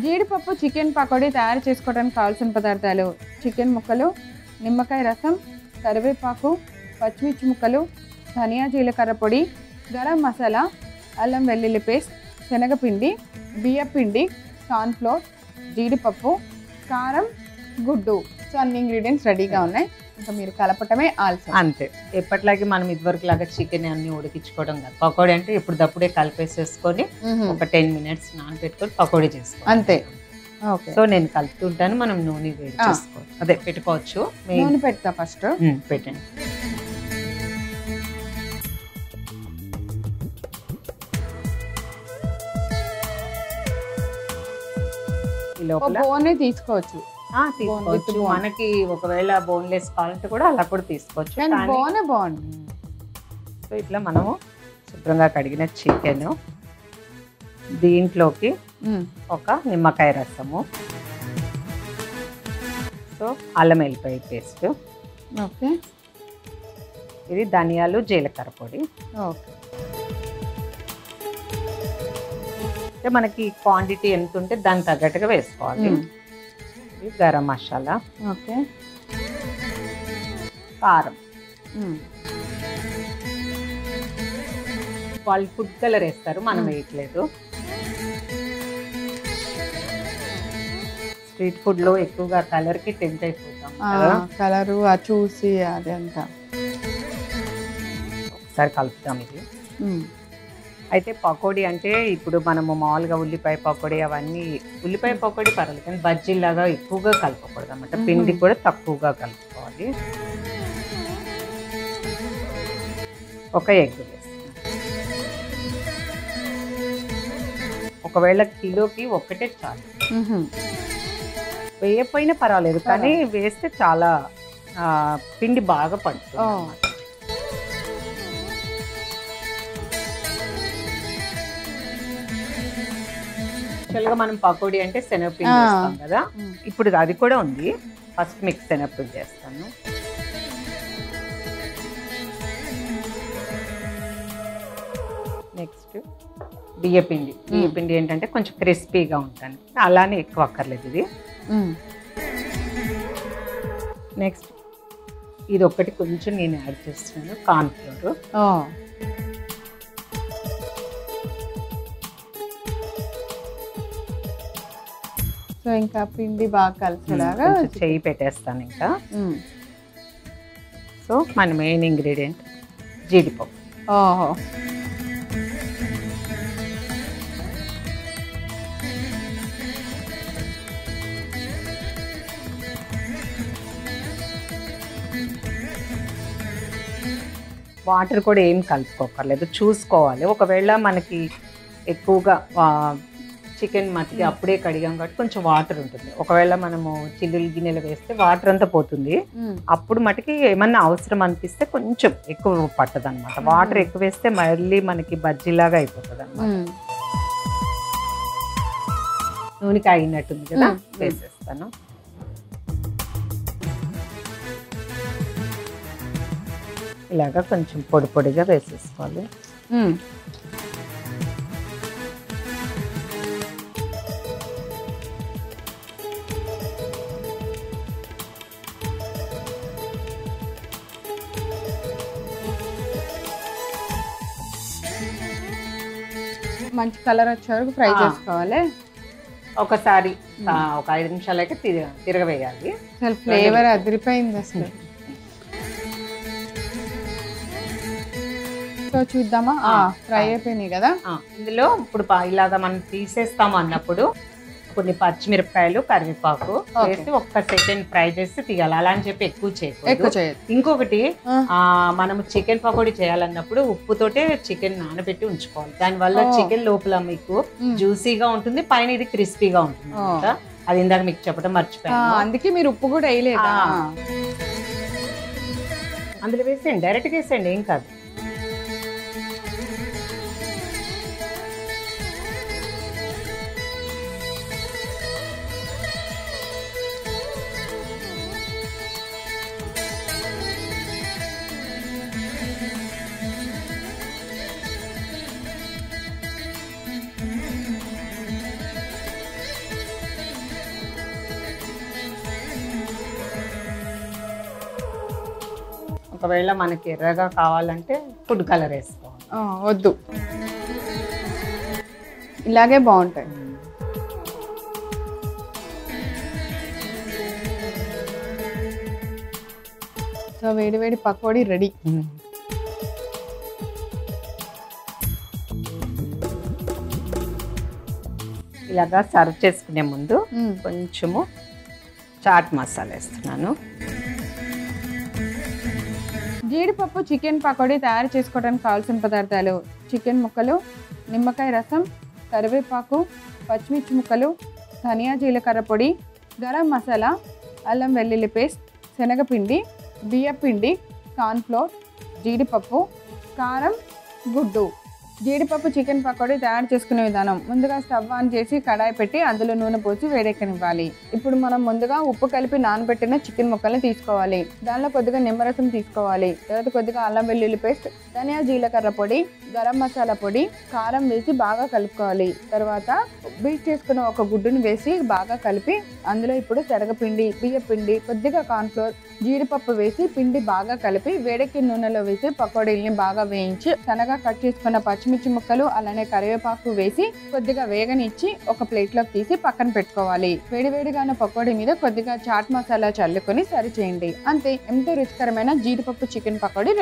జీడిపప్పు చికెన్ పకోడీ తయారు చేసుకోవడానికి కావాల్సిన పదార్థాలు: చికెన్ ముక్కలు, నిమ్మకాయ రసం, కరివేపాకు, పచ్చిమిర్చి ముక్కలు, ధనియా జీలకర్ర పొడి, గరం మసాలా, అల్లం వెల్లుల్లి పేస్ట్, శనగపిండి, బియ్యపిండి, కార్న్ఫ్లోర్, జీడిపప్పు, కారం, గుడ్డు. సో అన్ని ఇంగ్రీడియంట్స్ రెడీగా ఉన్నాయి. ఇంకా మీరు కలపటమే ఆల్సో. అంతే, ఎప్పటిలాగే మనం ఇదివరకు లాగా చికెన్ అన్ని ఉడికించుకోవడం కాదు. పకోడీ అంటే ఇప్పుడప్పుడే కలిపేసేసుకొని ఒక 10 minutes నానబెట్టుకొని పకోడీ చేసుకోవాలి అంతే. ఓకే. సో నేను కలుపుతుంటాను. మనం నూనె వేడి చేసుకోవచ్చు, అదే పెట్టుకోవచ్చు. నూనె పెడతా ఫస్ట్. పెట్టండి. ఈ లోపల బోనే తీసుకోవచ్చు. తీసుకోవచ్చు. మనకి ఒకవేళ బోన్లెస్ కావాలంటే కూడా అలా కూడా తీసుకోవచ్చు. బోనే బాగుంది. సో ఇట్లా మనము శుభ్రంగా కడిగిన చికెన్, దీంట్లోకి ఒక నిమ్మకాయ రసము, సో అల్లం వెల్లిపాయ పేస్ట్, ఓకే, ఇది ధనియాలు జీలకర్ర పొడి. ఓకే. అంటే మనకి క్వాంటిటీ ఎంత ఉంటే దానికి తగ్గట్టుగా వేసుకోవాలి. ఇది గరం మసాలా, ఓకే, కారం, వాళ్ళు ఫుడ్ కలర్ వేస్తారు, మనం వేయట్లేదు. స్ట్రీట్ ఫుడ్ లో ఎక్కువగా కలర్ కి టెంప్ట్ అయిపోతాం, కలరు చూసి అదంతా. ఒకసారి కలుపుతాం ఇది. అయితే పకోడీ అంటే ఇప్పుడు మనము మామూలుగా ఉల్లిపాయ పకోడీ అవన్నీ, ఉల్లిపాయ పకోడీ పర్వాలేదు కానీ బజ్జీలాగా ఎక్కువగా కలపకూడదు అన్నమాట. పిండి కూడా తక్కువగా కలుపుకోవాలి. ఒక ఎగ్ వేస్తాం. ఒకవేళ కిలోకి ఒక్కటే చాలు, వేయకపోయినా పర్వాలేదు కానీ వేస్తే చాలా పిండి బాగా పడుతుంది. యాక్చువల్గా మనం పకోడీ అంటే శనగపిండి వేస్తాం కదా, ఇప్పుడు అది కూడా ఉంది. ఫస్ట్ మిక్స్ శనగపిండి చేస్తాను. నెక్స్ట్ బియ్యపిండి. బియ్యపిండి ఏంటంటే కొంచెం క్రిస్పీగా ఉంటుంది, అలానే ఎక్కువ అక్కర్లేదు ఇది. నెక్స్ట్ ఇది ఒకటి కొంచెం నేను యాడ్ చేస్తున్నాను, కార్న్ఫ్లోర్. సో ఇంకా పిండి బాగా కలిసేలాగా చెయ్యి పెట్టేస్తాను ఇంకా. సో మన మెయిన్ ఇంగ్రీడియంట్ జీడిపప్పు. ఓహో, వాటర్ కూడా ఏం కలుపుకోకర్లేదు, చూసుకోవాలి. ఒకవేళ మనకి ఎక్కువగా చికెన్ మట్టికి అప్పుడే కడిగాం కాబట్టి కొంచెం వాటర్ ఉంటుంది. ఒకవేళ మనము చిల్లులు గిన్నెలు వేస్తే వాటర్ అంతా పోతుంది. అప్పుడు మటుకి ఏమన్నా అవసరం అనిపిస్తే కొంచెం ఎక్కువ పట్టదు అనమాట. వాటర్ ఎక్కువ వేస్తే మళ్ళీ మనకి బజ్జీలాగా అయిపోతుంది అనమాట. నూనె కాగినట్టుంది కదా, వేసేస్తాను. ఇలాగా కొంచెం పొడి పొడిగా వేసేసుకోవాలి. మంచి కలర్ వచ్చే వరకు ఫ్రై చేసుకోవాలి. ఒకసారి ఒక 5 నిమిషాలు అయితే తిరగవేయాలి. అసలు ఫ్లేవర్ అదిరిపోయింది అసలు. సో చూద్దామా, ఫ్రై అయిపోయినాయి కదా. ఇందులో ఇప్పుడు ఇలాగా మనం తీసేస్తాము అన్నప్పుడు కొన్ని పచ్చిమిరపకాయలు, కరివేపాకు వేసి 1 సెకండ్ ఫ్రై చేసి తీయాలి. అలా అని చెప్పి ఎక్కువ చేయకూడదు. ఇంకొకటి, మనము చికెన్ పకోడీ చేయాలన్నప్పుడు ఉప్పుతోటే చికెన్ నానబెట్టి ఉంచుకోవాలి. దానివల్ల చికెన్ లోపల మీకు జ్యూసీగా ఉంటుంది, పైన ఇది క్రిస్పీగా ఉంటుంది. అది ఇందాక మీకు చెప్పడం మర్చిపోయాను. అందుకే మీరు ఉప్పు కూడా వేయలేదా? అందులో వేసేయండి, డైరెక్ట్గా వేసేయండి, ఏం కాదు. ఒకవేళ మనకి ఎర్రగా కావాలంటే ఫుడ్ కలర్ వేసుకోవాలి. వద్దు, ఇలాగే బాగుంటాయి. సో వేడి వేడి పకోడీ రెడీ. ఇలాగా సర్వ్ చేసుకునే ముందు కొంచెము చాట్ మసాలా వేస్తున్నాను. జీడిపప్పు చికెన్ పకోడీ తయారు చేసుకోవడానికి కావాల్సిన పదార్థాలు: చికెన్ ముక్కలు, నిమ్మకాయ రసం, కరివేపాకు, పచ్చిమిర్చి ముక్కలు, ధనియా జీలకర్ర పొడి, గరం మసాలా, అల్లం వెల్లుల్లి పేస్ట్, శనగపిండి, బియ్యపిండి, కార్న్ఫ్లోర్, జీడిపప్పు, కారం, గుడ్డు. జీడిపప్పు చికెన్ పకోడీ తయారు చేసుకునే విధానం: ముందుగా స్టవ్ ఆన్ చేసి కడాయి పెట్టి అందులో నూనె పోసి వేడెక్కనివ్వాలి. ఇప్పుడు మనం ముందుగా ఉప్పు కలిపి నానబెట్టిన చికెన్ ముక్కల్ని తీసుకోవాలి. దానిలో కొద్దిగా నిమ్మరసం తీసుకోవాలి. తర్వాత కొద్దిగా అల్లం వెల్లుల్లి పేస్ట్, ధనియా జీలకర్ర పొడి, గరం మసాలా పొడి, కారం వేసి బాగా కలుపుకోవాలి. తర్వాత బీట్ చేసుకున్న ఒక గుడ్డుని వేసి బాగా కలిపి అందులో ఇప్పుడు శనగపిండి, బియ్యపిండి, కొద్దిగా కార్న్ఫ్లోర్, జీడిపప్పు వేసి పిండి బాగా కలిపి వేడెక్కి నూనెలో వేసి పకోడీల్ని బాగా వేయించి సన్నగా కట్ చేసుకున్న పచ్చిమిర్చి ముక్కలు అలానే కరివేపాకు వేసి కొద్దిగా వేగనిచ్చి ఒక ప్లేట్లోకి తీసి పక్కన పెట్టుకోవాలి. వేడివేడిగా ఉన్న పకోడీ మీద కొద్దిగా చాట్ మసాలా చల్లుకొని సర్వ్ చేయండి. అంతే, ఎంతో రుచికరమైన జీడిపప్పు చికెన్ పకోడీ.